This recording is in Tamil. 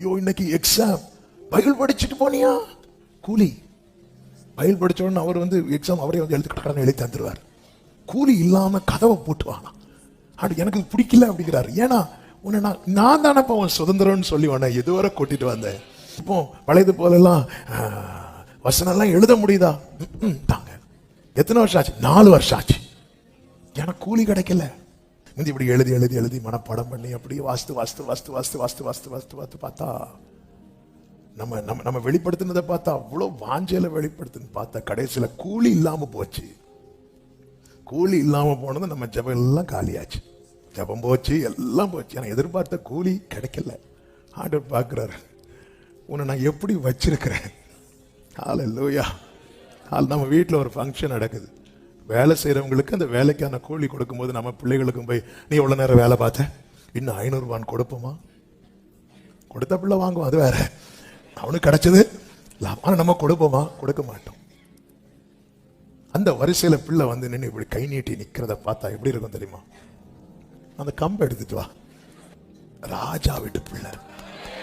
ஐயோ இன்னைக்கு எக்ஸாம், பைபிள் படிச்சுட்டு போனியா, கூலி. பைபிள் படிச்ச உடனே அவர் வந்து எக்ஸாம் அவரே வந்து எழுதி தந்துருவார். கூலி இல்லாம கதவை போட்டுவாங்க. அது எனக்கு பிடிக்கல அப்படிங்கிறாரு. ஏன்னா உன்னை நான் தானப்பா உன் சுதந்திரம்னு சொல்லி உன்னை இதுவரை கூட்டிட்டு வந்தேன். இப்போ பழையது போலெல்லாம் வசனம்லாம் எழுத முடியுதா? தாங்க. எத்தனை வருஷம் ஆச்சு? 4 வருஷம் ஆச்சு. எனக்கு கூலி கிடைக்கல. இப்படி எழுதி எழுதி எழுதி மனப்பாடம் பண்ணி அப்படியே வாஸ்து வாஸ்து வாஸ்து வாஸ்து வாஸ்து வாஸ்து வாஸ்து வாஸ்து பார்த்தா நம்ம நம்ம நம்ம வெளிப்படுத்தினதை பார்த்தா அவ்வளோ வாஞ்சையில வெளிப்படுத்துன்னு பார்த்தா கடைசியில் கூலி இல்லாம போச்சு. கூலி இல்லாம போனது நம்ம ஜபம் எல்லாம் காலியாச்சு. ஜபம் போச்சு, எல்லாம் போச்சு. எனக்கு எதிர்பார்த்த கூலி கிடைக்கல. ஆண்டவர் பார்க்கிறாரு, உன்னை நான் எப்படி வச்சிருக்கிறேன். ஹல்லேலூயா. நம்ம வீட்டில் ஒரு ஃபங்க்ஷன் நடக்குது. வேலை செய்கிறவங்களுக்கு அந்த வேலைக்கான கூலி கொடுக்கும்போது நம்ம பிள்ளைகளுக்கும் போய் நீ எவ்வளோ நேரம் வேலை பார்த்த, இன்னும் 500 ரூபான்னு கொடுப்போமா? கொடுத்த பிள்ளை வாங்குவோம், அது வேற. அவனுக்கு கிடைச்சது ஆனால் நம்ம கொடுப்போமா? கொடுக்க மாட்டோம். அந்த வரிசையில் பிள்ளை வந்து நின்று இப்படி கை நீட்டி நிற்கிறத பார்த்தா எப்படி இருக்கும் தெரியுமா? அந்த கம்பை எடுத்துட்டு வா. ராஜா வீட்டு பிள்ளை